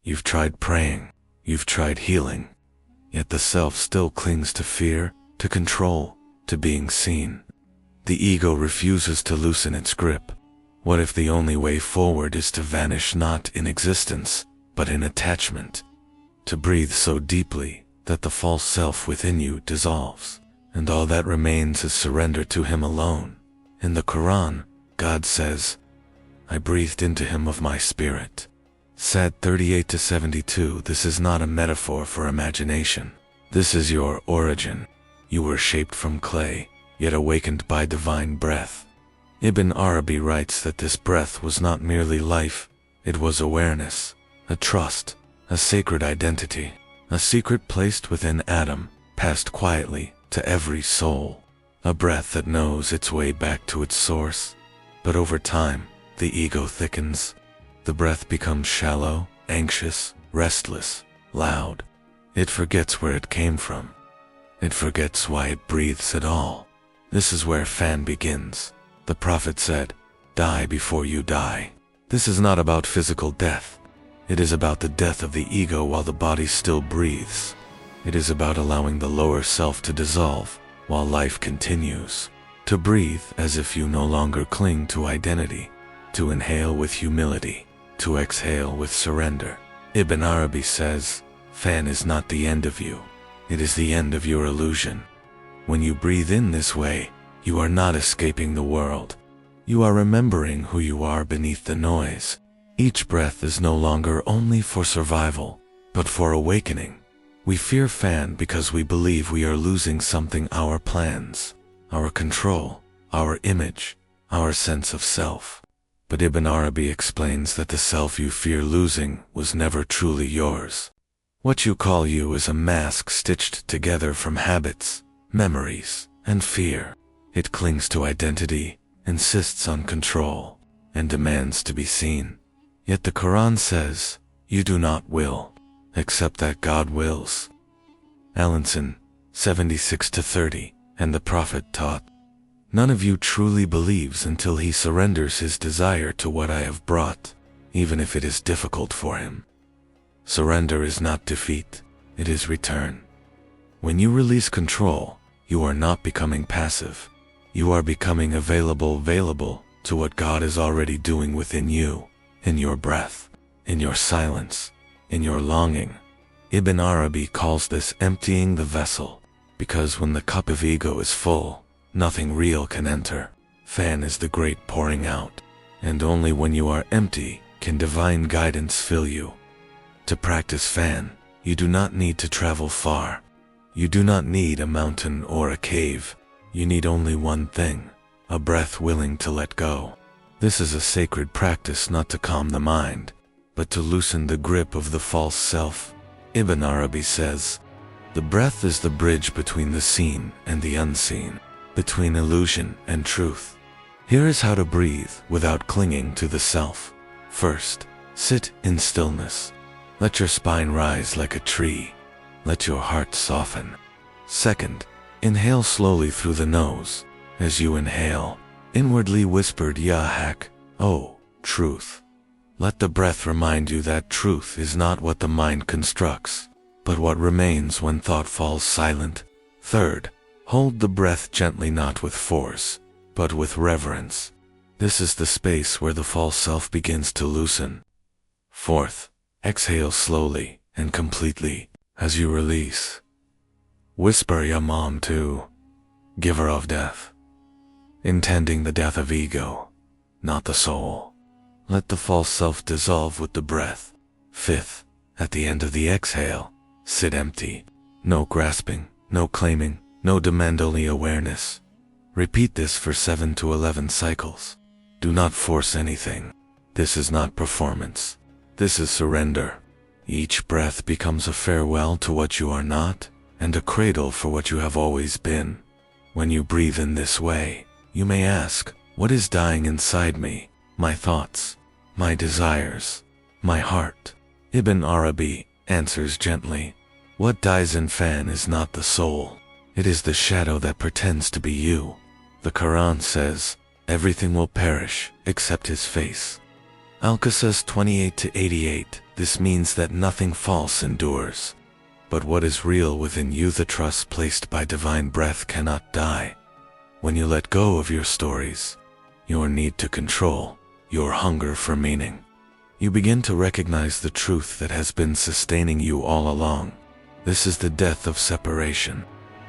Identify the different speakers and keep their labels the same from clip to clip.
Speaker 1: You've tried praying. You've tried healing. Yet the self still clings to fear, to control, to being seen. The ego refuses to loosen its grip. What if the only way forward is to vanish not in existence, but in attachment? To breathe so deeply that the false self within you dissolves, and all that remains is surrender to him alone. In the Quran, God says, I breathed into him of my spirit. Sad 38-72. This is not a metaphor for imagination. This is your origin. You were shaped from clay, yet awakened by divine breath. Ibn Arabi writes that this breath was not merely life, it was awareness, a trust, a sacred identity, a secret placed within Adam, passed quietly to every soul, a breath that knows its way back to its source. But over time, the ego thickens. The breath becomes shallow, anxious, restless, loud. It forgets where it came from. It forgets why it breathes at all. This is where Fana begins. The Prophet said, die before you die. This is not about physical death. It is about the death of the ego while the body still breathes. It is about allowing the lower self to dissolve while life continues. To breathe as if you no longer cling to identity. To inhale with humility. To exhale with surrender. Ibn Arabi says, Fana is not the end of you. It is the end of your illusion. When you breathe in this way, you are not escaping the world. You are remembering who you are beneath the noise. Each breath is no longer only for survival, but for awakening. We fear Fana because we believe we are losing something: our plans, our control, our image, our sense of self. But Ibn Arabi explains that the self you fear losing was never truly yours. What you call you is a mask stitched together from habits, memories, and fear. It clings to identity, insists on control, and demands to be seen. Yet the Quran says, you do not will, except that God wills. Allenson, 76-30, and the Prophet taught, none of you truly believes until he surrenders his desire to what I have brought, even if it is difficult for him. Surrender is not defeat, it is return. When you release control, you are not becoming passive. You are becoming available to what God is already doing within you, in your breath, in your silence, in your longing. Ibn Arabi calls this emptying the vessel, because when the cup of ego is full, nothing real can enter. Fana is the great pouring out, and only when you are empty can divine guidance fill you. To practice Fana, you do not need to travel far. You do not need a mountain or a cave. You need only one thing, a breath willing to let go. This is a sacred practice not to calm the mind, but to loosen the grip of the false self. Ibn Arabi says, the breath is the bridge between the seen and the unseen, between illusion and truth. Here is how to breathe without clinging to the self. First, sit in stillness. Let your spine rise like a tree. Let your heart soften. Second, inhale slowly through the nose. As you inhale, inwardly whispered Ya Haq, oh, truth. Let the breath remind you that truth is not what the mind constructs, but what remains when thought falls silent. Third, hold the breath gently, not with force, but with reverence. This is the space where the false self begins to loosen. Fourth, exhale slowly and completely as you release. Whisper Ya Mom too, giver of death, intending the death of ego, not the soul. Let the false self dissolve with the breath. Fifth, at the end of the exhale, sit empty. No grasping, no claiming, no demand, only awareness. Repeat this for 7 to 11 cycles. Do not force anything. This is not performance. This is surrender. Each breath becomes a farewell to what you are not, and a cradle for what you have always been. When you breathe in this way, you may ask, what is dying inside me? My thoughts, my desires, my heart. Ibn Arabi answers gently, what dies in Fana is not the soul. It is the shadow that pretends to be you. The Quran says, everything will perish except his face. Al-Qasas 28-88, This means that nothing false endures. But what is real within you, the trust placed by divine breath, cannot die. When you let go of your stories, your need to control, your hunger for meaning, you begin to recognize the truth that has been sustaining you all along. This is the death of separation,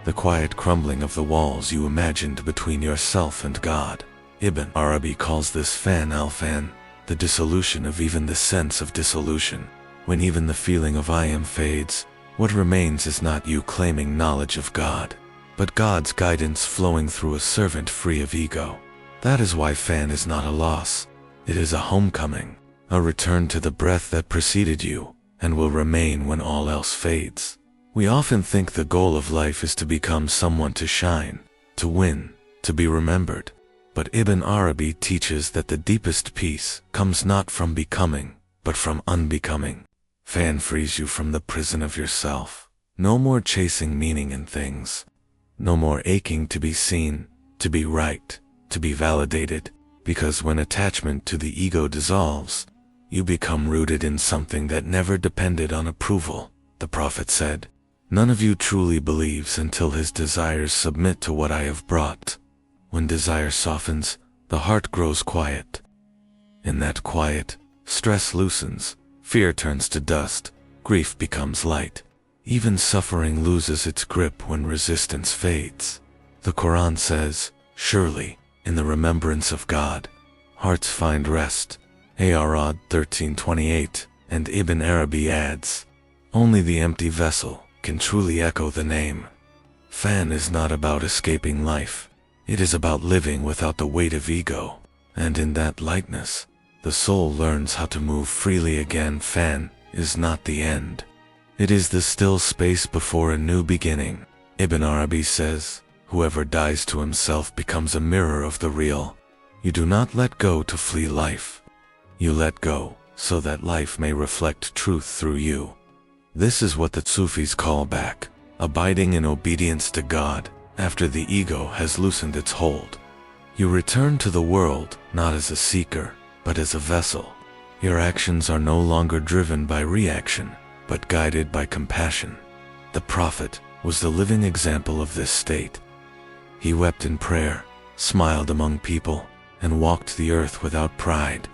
Speaker 1: the quiet crumbling of the walls you imagined between yourself and God. Ibn Arabi calls this fan al-fan, the dissolution of even the sense of dissolution. When even the feeling of I am fades, what remains is not you claiming knowledge of God, but God's guidance flowing through a servant free of ego. That is why fan is not a loss. It is a homecoming, a return to the breath that preceded you and will remain when all else fades. We often think the goal of life is to become someone, to shine, to win, to be remembered. But Ibn Arabi teaches that the deepest peace comes not from becoming, but from unbecoming. Fan frees you from the prison of yourself. No more chasing meaning in things. No more aching to be seen, to be right, to be validated, because when attachment to the ego dissolves, you become rooted in something that never depended on approval. The Prophet said, "None of you truly believes until his desires submit to what I have brought." When desire softens, the heart grows quiet. In that quiet, stress loosens, fear turns to dust, grief becomes light. Even suffering loses its grip when resistance fades. The Quran says, "Surely, in the remembrance of God, hearts find rest." Arad 13:28, and Ibn Arabi adds, "Only the empty vessel can truly echo the name." Fan is not about escaping life. It is about living without the weight of ego, and in that lightness, the soul learns how to move freely again. Fan is not the end. It is the still space before a new beginning. Ibn Arabi says, "Whoever dies to himself becomes a mirror of the real." You do not let go to flee life. You let go so that life may reflect truth through you. This is what the Sufis call back, abiding in obedience to God after the ego has loosened its hold. You return to the world not as a seeker, but as a vessel. Your actions are no longer driven by reaction, but guided by compassion. The Prophet was the living example of this state. He wept in prayer, smiled among people, and walked the earth without pride,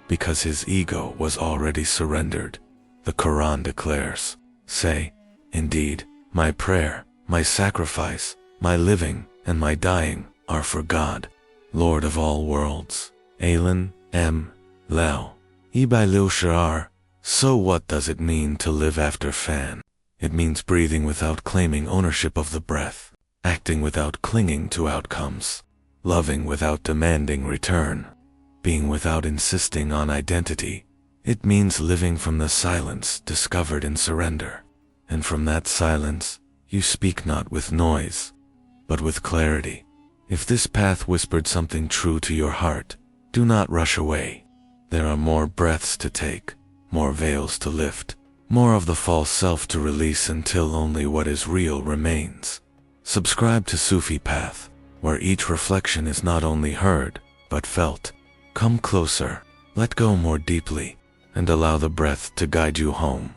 Speaker 1: because his ego was already surrendered. The Quran declares, "Say, indeed, my prayer, my sacrifice, my living, and my dying are for God, Lord of all worlds." Alan M. Lau. Ibai Lil Sharar. So what does it mean to live after Fan? It means breathing without claiming ownership of the breath, acting without clinging to outcomes, loving without demanding return, being without insisting on identity. It means living from the silence discovered in surrender. And from that silence, you speak not with noise, but with clarity. If this path whispered something true to your heart, do not rush away. There are more breaths to take, more veils to lift, more of the false self to release until only what is real remains. Subscribe to Sufi Path, where each reflection is not only heard, but felt. Come closer, let go more deeply, and allow the breath to guide you home.